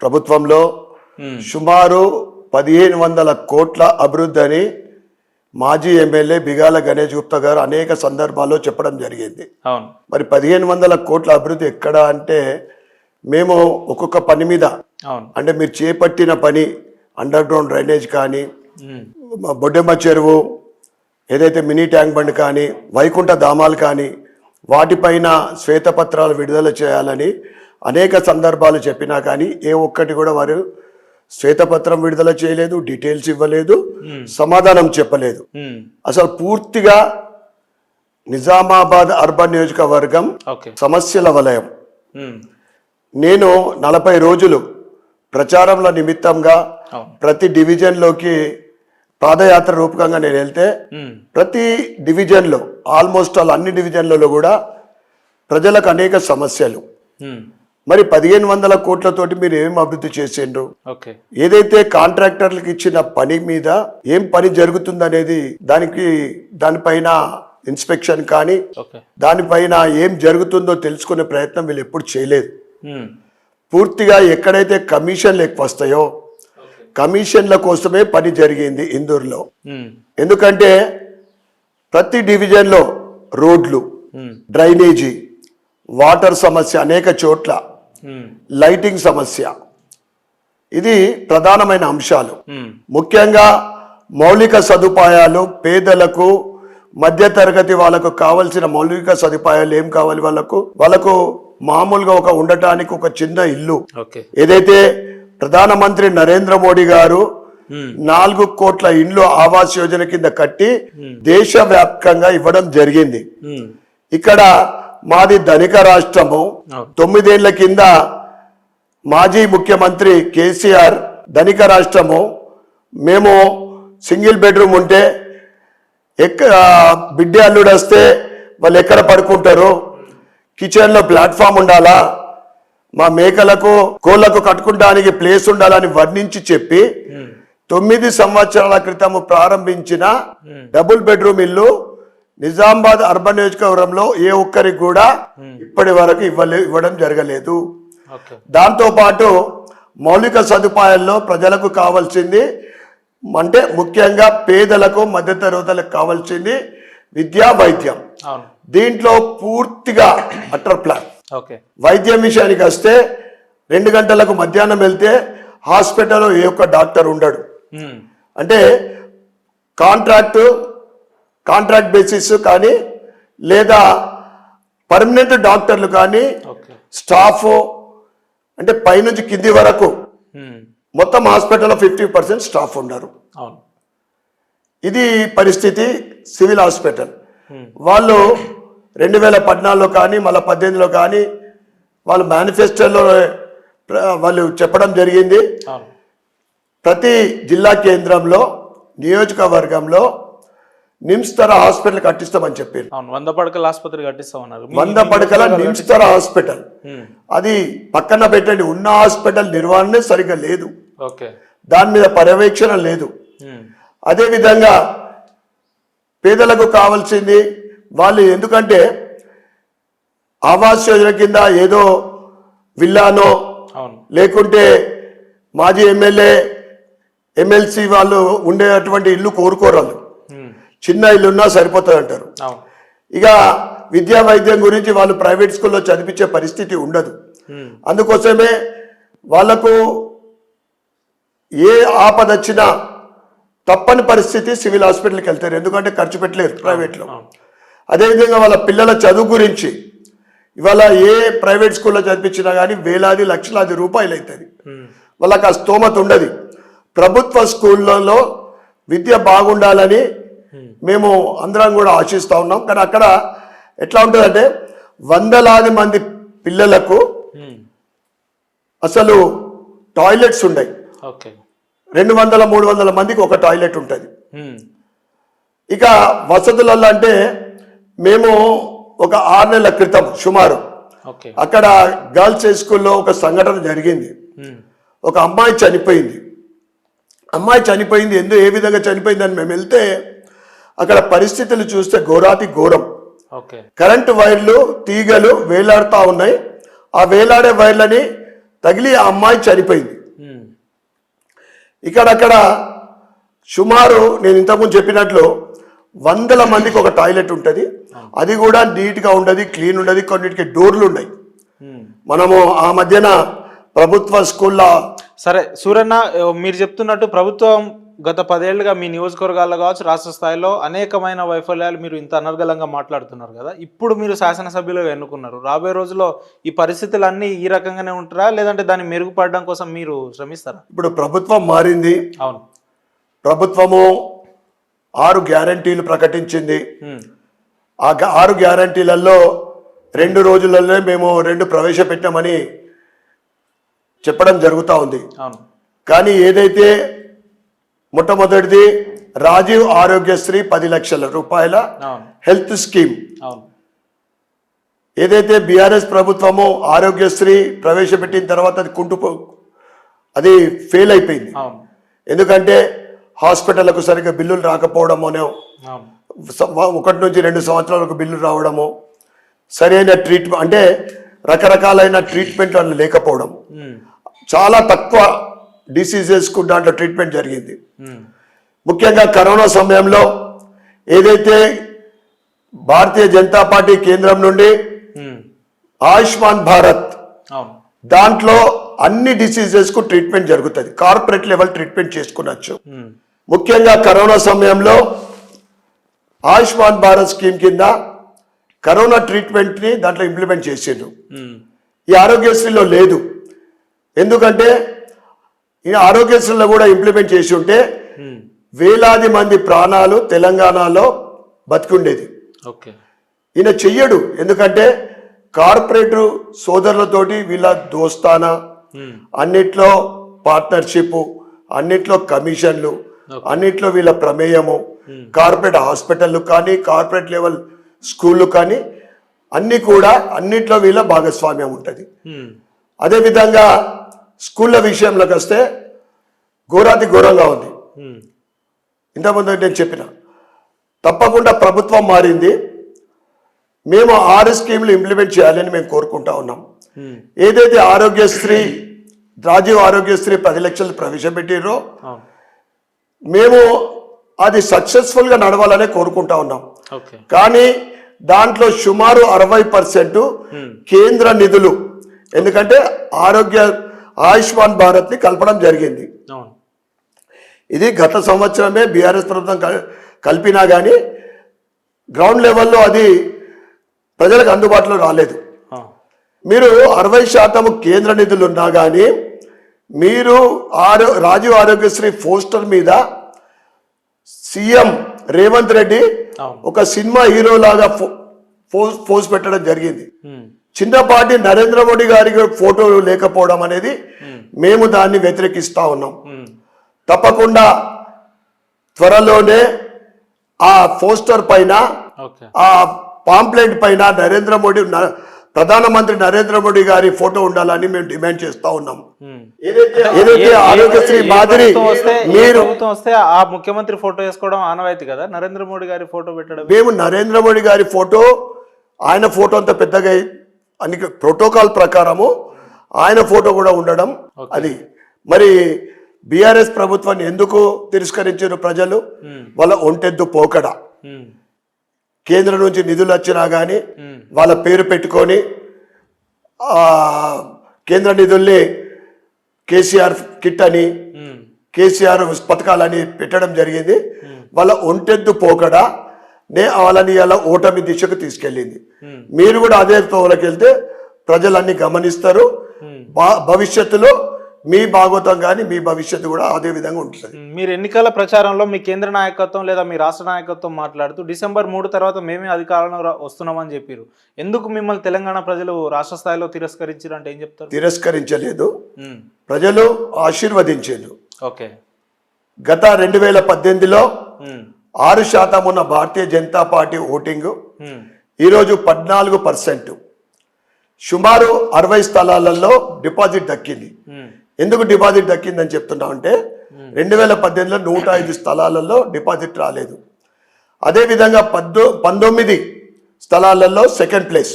ప్రభుత్వంలో సుమారు 1500 కోట్ల అభివృద్ధి అని మాజీ ఎమ్మెల్యే బిగాల గణేష్ గుప్తా గారు అనేక సందర్భాల్లో చెప్పడం జరిగింది. మరి 1500 కోట్ల అభివృద్ధి ఎక్కడ అంటే మేము ఒక్కొక్క పని మీద అంటే మీరు చేపట్టిన పని అండర్ గ్రౌండ్ డ్రైనేజ్ కానీ బొడ్డెమ్మ చెరువు ఏదైతే మినీ ట్యాంక్ బండ్ కానీ వైకుంఠ ధామాలు కానీ వాటిపైన శ్వేతపత్రాలు విడుదల చేయాలని అనేక సందర్భాలు చెప్పినా కానీ ఏ ఒక్కటి కూడా వారు శ్వేతపత్రం విడుదల చేయలేదు, డీటెయిల్స్ ఇవ్వలేదు, సమాధానం చెప్పలేదు. అసలు పూర్తిగా నిజామాబాద్ అర్బన్ నియోజకవర్గం సమస్యల వలయం. నేను 40 రోజులు ప్రచారంలో నిమిత్తంగా ప్రతి డివిజన్లోకి పాదయాత్ర రూపకంగా నేను వెళ్తే ప్రతి డివిజన్లో ఆల్మోస్ట్ ఆల్ అన్ని డివిజన్లలో కూడా ప్రజలకు అనేక సమస్యలు. మరి 1500 కోట్లతోటి మీరు ఏం అభివృద్ధి చేసిండ్రు? ఏదైతే కాంట్రాక్టర్లకు ఇచ్చిన పని మీద ఏం పని జరుగుతుందనేది దానిపైన ఇన్స్పెక్షన్ కానీ దానిపైన ఏం జరుగుతుందో తెలుసుకునే ప్రయత్నం వీళ్ళు ఎప్పుడు చేయలేదు. పూర్తిగా ఎక్కడైతే కమిషన్లు ఎక్కువ వస్తాయో కమిషన్ల కోసమే పని జరిగింది ఇందూరులో. ఎందుకంటే ప్రతి డివిజన్లో రోడ్లు, డ్రైనేజీ, వాటర్ సమస్య అనేక చోట్ల, లైటింగ్ సమస్య, ఇది ప్రధానమైన అంశాలు. ముఖ్యంగా మౌలిక సదుపాయాలు పేదలకు మధ్యతరగతి వాళ్ళకు కావలసిన మౌలిక సదుపాయాలు ఏం కావాలి? వాళ్ళకు మామూలుగా ఉండటానికి ఒక చిన్న ఇల్లు ఏదైతే ప్రధానమంత్రి నరేంద్ర మోడీ గారు 4 కోట్ల ఇండ్లు ఆవాస్ యోజన కింద కట్టి దేశవ్యాప్తంగా ఇవ్వడం జరిగింది. ఇక్కడ మాది ధనిక రాష్ట్రము. 9 ఏళ్ల కింద మాజీ ముఖ్యమంత్రి కేసీఆర్ ధనిక రాష్ట్రము. మేము సింగిల్ బెడ్రూమ్ ఉంటే బిడ్డ అల్లుడు వస్తే వాళ్ళు ఎక్కడ పడుకుంటారు? కిచెన్లో ప్లాట్ఫామ్ ఉండాలా, మా మేకలకు కోళ్లకు కట్టుకుంటానికి ప్లేస్ ఉండాలని వర్ణించి చెప్పి 9 సంవత్సరాల క్రితం ప్రారంభించిన డబుల్ బెడ్రూమ్ ఇల్లు నిజామాబాద్ అర్బన్ నియోజకవర్గంలో ఏ ఒక్కరికి కూడా ఇప్పటి వరకు ఇవ్వడం జరగలేదు. దాంతో పాటు మౌలిక సదుపాయాల్లో ప్రజలకు కావాల్సింది అంటే ముఖ్యంగా పేదలకు మధ్యతరగతులకు కావాల్సింది విద్యా, వైద్యం. దీంట్లో పూర్తిగా అటర్ ప్లాన్. వైద్యం విషయానికి వస్తే 2 గంటలకు మధ్యాహ్నం వెళ్తే హాస్పిటల్లో ఏ ఒక్క డాక్టర్ ఉండడు. అంటే కాంట్రాక్ట్ బేసిస్ కానీ లేదా పర్మనెంట్ డాక్టర్లు కానీ స్టాఫ్ అంటే పైనుంచి కింది వరకు మొత్తం హాస్పిటల్లో 50% స్టాఫ్ ఉన్నారు. ఇది పరిస్థితి. సివిల్ హాస్పిటల్ వాళ్ళు 2014లో కానీ మళ్ళీ 18లో కానీ వాళ్ళు మేనిఫెస్టోలో వాళ్ళు చెప్పడం జరిగింది. ప్రతి జిల్లా కేంద్రంలో నియోజకవర్గంలో నిమ్స్ తర హాస్పిటల్ కట్టిస్తామని చెప్పారు. 100 పడకల ఆసుపత్రి కట్టిస్తామన్నారు. 100 పడకల నిమ్స్ తర హాస్పిటల్ అది పక్కన పెట్టండి. ఉన్న హాస్పిటల్ నిర్వహణ సరిగ్గా లేదు, దాని మీద పర్యవేక్షణ లేదు. అదే విధంగా పేదలకు కావాల్సింది వాళ్ళు ఎందుకంటే ఆవాస్ యోజన కింద ఏదో విల్లానో లేకుంటే మాజీ ఎమ్మెల్సీ వాళ్ళు ఉండేటువంటి ఇల్లు కోరుకోరాలు, చిన్న ఇల్లున్నా సరిపోతుంది అంటారు. ఇక విద్యా వైద్యం గురించి వాళ్ళు ప్రైవేట్ స్కూల్లో చదివించే పరిస్థితి ఉండదు. అందుకోసమే వాళ్లకు ఏ ఆపద వచ్చినా తప్పని పరిస్థితి సివిల్ హాస్పిటల్కి వెళ్తారు, ఎందుకంటే ఖర్చు పెట్టలేరు ప్రైవేట్లో. అదేవిధంగా వాళ్ళ పిల్లల చదువు గురించి ఇవాళ ఏ ప్రైవేట్ స్కూల్లో చదివించినా కానీ వేలాది లక్షలాది రూపాయలు అవుతుంది. వాళ్ళకి ఆ స్తోమత ఉండదు. ప్రభుత్వ స్కూళ్ళలో విద్య బాగుండాలని మేము అందరం కూడా ఆశిస్తూ ఉన్నాం. కానీ అక్కడ ఎట్లా ఉంటుందంటే వందలాది మంది పిల్లలకు అసలు టాయిలెట్స్ ఉన్నాయి. 200-300 మందికి ఒక టాయిలెట్ ఉంటుంది. ఇక వసతులలో అంటే మేము ఒక 6 నెలల క్రితం సుమారు అక్కడ గర్ల్స్ హై స్కూల్లో ఒక సంఘటన జరిగింది. ఒక అమ్మాయి చనిపోయింది. ఏ విధంగా చనిపోయిందని మేము వెళ్తే అక్కడ పరిస్థితులు చూస్తే ఘోరాతి ఘోరం. కరెంటు వైర్లు తీగలు వేలాడుతూ ఉన్నాయి. ఆ వేలాడే వైర్లని తగిలి ఆ అమ్మాయి చనిపోయింది. ఉమ్. ఇక్కడక్కడ సుమారు నేను ఇంతకుముందు చెప్పినట్లు 100 మందికి ఒక టాయిలెట్ ఉంటుంది. అది కూడా నీట్గా ఉండదు, క్లీన్ ఉండదు, కొన్నిటికి డోర్లు ఉన్నాయి. ఉమ్. మనము ఆ మధ్యన ప్రభుత్వ స్కూల్లో సరే సూరన్న, మీరు చెప్తున్నట్టు ప్రభుత్వం గత 10 ఏళ్లుగా మీ నియోజకవర్గాల్లో కావచ్చు రాష్ట్ర స్థాయిలో అనేకమైన వైఫల్యాలు మీరు ఇంత అనర్గళంగా మాట్లాడుతున్నారు కదా. ఇప్పుడు మీరు శాసనసభ్యులుగా ఎన్నుకున్నారు. రాబోయే రోజుల్లో ఈ పరిస్థితులన్నీ ఈ రకంగానే ఉంటారా, లేదంటే దాన్ని మెరుగుపడడం కోసం మీరు శ్రమిస్తారా? ఇప్పుడు ప్రభుత్వం మారింది. అవును. ప్రభుత్వము 6 గ్యారంటీలు ప్రకటించింది. ఉమ్. ఆ 6 గ్యారంటీలలో 2 రోజులలో మేము 2 ప్రవేశపెట్టామని చెప్పడం జరుగుతూ ఉంది. అవును. కానీ ఏదైతే మొట్టమొదటిది రాజీవ్ ఆరోగ్యశ్రీ 10 లక్షల రూపాయల అవును. హెల్త్ స్కీమ్, అవును. ఏదైతే బీఆర్ఎస్ ప్రభుత్వము ఆరోగ్యశ్రీ ప్రవేశపెట్టిన తర్వాత అది ఫెయిల్ అయిపోయింది. అవును. ఎందుకంటే హాస్పిటల్కు సరిగ్గా బిల్లులు రాకపోవడమోనో, అవును. 1 నుంచి 2 సంవత్సరాలకు బిల్లు రావడము, సరైన ట్రీట్మెంట్ అంటే రకరకాలైన ట్రీట్మెంట్లు అలా లేకపోవడం, ఉమ్. చాలా తక్కువ డిసీజెస్కు దాంట్లో ట్రీట్మెంట్ జరిగింది. ఉమ్. ముఖ్యంగా కరోనా సమయంలో ఏదైతే భారతీయ జనతా పార్టీ కేంద్రం నుండి ఉమ్. ఆయుష్మాన్ భారత్, అవును. దాంట్లో అన్ని డిసీజెస్కు ట్రీట్మెంట్ జరుగుతుంది. కార్పొరేట్ లెవెల్ ట్రీట్మెంట్ చేసుకునొచ్చు. ఉమ్. ముఖ్యంగా కరోనా సమయంలో ఆయుష్మాన్ భారత్ స్కీమ్ కింద కరోనా ట్రీట్మెంట్ని దాంట్లో ఇంప్లిమెంట్ చేసిండ్రు. ఉమ్. ఈ ఆరోగ్యశ్రీలో లేదు. ఎందుకంటే ఈ ఆరోగ్యశ్రీలో కూడా ఇంప్లిమెంట్ చేసి ఉంటే ఉమ్. వేలాది మంది ప్రాణాలు తెలంగాణలో బతికుండేది. ఓకే. ఈయన చెయ్యడు. ఎందుకంటే కార్పొరేట్ సోదరులతోటి వీళ్ళ దోస్తానా, ఉమ్. అన్నిట్లో పార్ట్నర్షిప్, అన్నిట్లో కమిషన్లు, అన్నిట్లో వీళ్ళ ప్రమేయము, కార్పొరేట్ హాస్పిటళ్ళు కానీ కార్పొరేట్ లెవెల్ స్కూళ్ళు కానీ అన్నీ కూడా అన్నిట్లో వీళ్ళ భాగస్వామ్యం ఉంటుంది. ఉమ్. అదేవిధంగా స్కూళ్ళ విషయంలోకి వస్తే ఘోరాతి ఘోరంగా ఉంది. ఉమ్. ఇంతకుముందు నేను చెప్పిన తప్పకుండా ప్రభుత్వం మారింది. మేము 6 స్కీములు ఇంప్లిమెంట్ చేయాలని మేము కోరుకుంటా ఉన్నాం. ఉమ్. ఏదైతే ఆరోగ్యశ్రీ, రాజీవ్ ఆరోగ్యశ్రీ 10 లక్షలు ప్రవేశపెట్టిరో అవును. మేము అది సక్సెస్ఫుల్గా నడవాలనే కోరుకుంటా ఉన్నాం. ఓకే. కానీ దాంట్లో సుమారు 60% కేంద్ర నిధులు, ఎందుకంటే ఆయుష్మాన్ భారత్ని కలపడం జరిగింది. అవును. ఇది గత సంవత్సరమే బీఆర్ఎస్ ప్రభుత్వం కలిపినా కానీ గ్రౌండ్ లెవెల్లో అది ప్రజలకు అందుబాటులో రాలేదు. మీరు 60% కేంద్ర నిధులు ఉన్నా కానీ మీరు రాజీవ్ ఆరోగ్యశ్రీ పోస్టర్ మీద సీఎం రేవంత్ రెడ్డి ఒక సినిమా హీరో లాగా పోజ్ పెట్టడం జరిగింది. చిన్నపాటి నరేంద్ర మోడీ గారి ఫోటో లేకపోవడం అనేది మేము దాన్ని వ్యతిరేకిస్తా ఉన్నాం. తప్పకుండా త్వరలోనే ఆ పోస్టర్ పైన, ఆ పాంప్లెట్ పైన ప్రధానమంత్రి నరేంద్ర మోడీ గారి ఫోటో ఉండాలని మేము డిమాండ్ చేస్తా ఉన్నాం. ఏదైతే ఆరోగ్యశ్రీ మాదిరి మీరు వస్తే ఆ ముఖ్యమంత్రి ఫోటో వేసుకోవడం ఆనవాయితీ కదా, నరేంద్ర మోడీ గారి ఫోటో పెట్టడం. మేము నరేంద్ర మోడీ గారి ఫోటో, ఆయన ఫోటో అంత పెద్దగా అని ప్రోటోకాల్ ప్రకారము ఆయన ఫోటో కూడా ఉండడం. అది మరి బీఆర్ఎస్ ప్రభుత్వాన్ని ఎందుకు తిరస్కరించారు ప్రజలు? వాళ్ళ ఒంటెద్దు పోకడ. కేంద్రం నుంచి నిధులు వచ్చినా కానీ వాళ్ళ పేరు పెట్టుకొని కేంద్ర నిధుల్ని కేసీఆర్ కిట్ అని, కేసీఆర్ పథకాలని పెట్టడం జరిగింది. వాళ్ళ ఒంటెద్దు పోకడ వాళ్ళని అలా ఓటమి దిశకు తీసుకెళ్ళింది. మీరు కూడా అదే తోలకి వెళ్తే ప్రజలన్నీ గమనిస్తారు. భవిష్యత్తులో మీ భాగోతం కానీ మీ భవిష్యత్తు కూడా అదే విధంగా ఉంటుంది. మీరు ఎన్నికల ప్రచారంలో మీ కేంద్ర నాయకత్వం లేదా మీ రాష్ట్ర నాయకత్వం మాట్లాడుతూ December 3 తర్వాత మేమే అధికారంలో వస్తున్నామని చెప్పారు. ఎందుకు మిమ్మల్ని తెలంగాణ ప్రజలు రాష్ట్ర స్థాయిలో తిరస్కరించారు అంటే ఏం చెప్తారు? తిరస్కరించలేదు, ప్రజలు ఆశీర్వదించారు. ఓకే. గత 2018లో 6% ఉన్న భారతీయ జనతా పార్టీ ఓటింగ్ ఈరోజు 14%. సుమారు 60 స్థలాలలో డిపాజిట్ దక్కింది. ఎందుకు డిపాజిట్ దక్కిందని చెప్తున్నామంటే 2018లో 105 స్థలాలలో డిపాజిట్ రాలేదు. అదేవిధంగా 19 స్థలాలలో సెకండ్ ప్లేస్.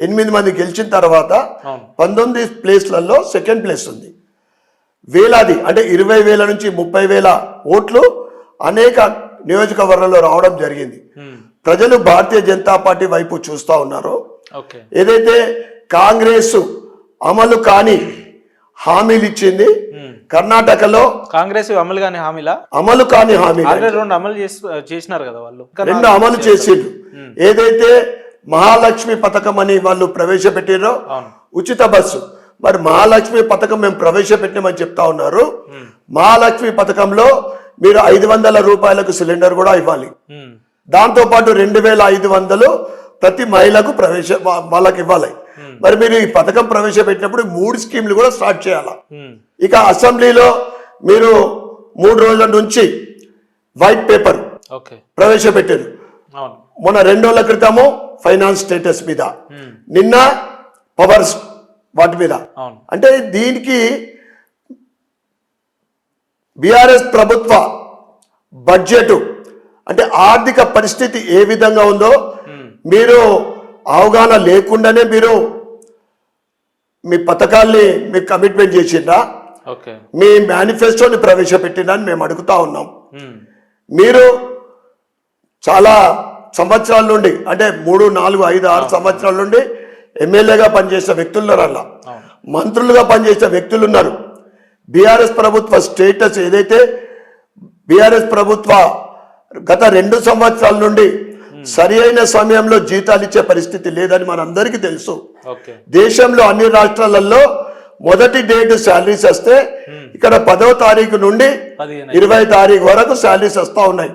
8 మంది గెలిచిన తర్వాత అవును. 19 ప్లేస్లలో సెకండ్ ప్లేస్ ఉంది. వేలాది అంటే 20,000 నుంచి 30,000 ఓట్లు అనేక నియోజకవర్గాల్లో రావడం జరిగింది. ప్రజలు భారతీయ జనతా పార్టీ వైపు చూస్తూ ఉన్నారు. ఓకే. ఏదైతే కాంగ్రెస్ అమలు కాని హామీలు ఇచ్చింది, కర్ణాటకలో కాంగ్రెస్ అమలు కాని హామీలా? అమలు కాని హామీలు ఆల్రెడీ 2 అమలు చేసినారు కదా వాళ్ళు. 2 అమలు చేసిండ్రు. ఏదైతే మహాలక్ష్మి పథకం అని వాళ్ళు ప్రవేశపెట్టిరో, అవును. ఉచిత బస్సు, మరి మహాలక్ష్మి పథకం మేము ప్రవేశపెట్టామని చెప్తా ఉన్నారు. మహాలక్ష్మి పథకంలో మీరు 500 రూపాయలకు సిలిండర్ కూడా ఇవ్వాలి. దాంతో పాటు 2,500 ప్రతి మహిళకు వాళ్ళకి ఇవ్వాలి. మరి మీరు ఈ పథకం ప్రవేశపెట్టినప్పుడు 3 స్కీమ్లు కూడా స్టార్ట్ చేయాలి. ఇక అసెంబ్లీలో మీరు 3 రోజుల నుంచి వైట్ పేపర్ ప్రవేశపెట్టారు. మొన్న 2 రోజుల క్రితము ఫైనాన్స్ స్టేటస్ మీద, నిన్న పవర్స్ వాటి మీద. అంటే దీనికి బీఆర్ఎస్ ప్రభుత్వ బడ్జెట్ అంటే ఆర్థిక పరిస్థితి ఏ విధంగా ఉందో మీరు అవగాహన లేకుండానే మీరు మీ పథకాల్ని మీరు కమిట్మెంట్ చేసిండ్రా, మీ మేనిఫెస్టోని ప్రవేశపెట్టిండ్రా అని మేము అడుగుతా ఉన్నాం. మీరు చాలా సంవత్సరాల నుండి అంటే 3, 4, 5, 6 సంవత్సరాల నుండి ఎమ్మెల్యేగా పనిచేసిన వ్యక్తులు ఉన్నారు, అలా మంత్రులుగా పనిచేసిన వ్యక్తులు ఉన్నారు. బీఆర్ఎస్ ప్రభుత్వ స్టేటస్ ఏదైతే బీఆర్ఎస్ ప్రభుత్వ గత 2 సంవత్సరాల నుండి సరి అయిన సమయంలో జీతాలు ఇచ్చే పరిస్థితి లేదని మనందరికీ తెలుసు. దేశంలో అన్ని రాష్ట్రాలలో మొదటి డేట్ శాలరీస్ వస్తే ఇక్కడ 10వ తారీఖు నుండి 20వ తారీఖు వరకు శాలరీస్ వస్తూ ఉన్నాయి.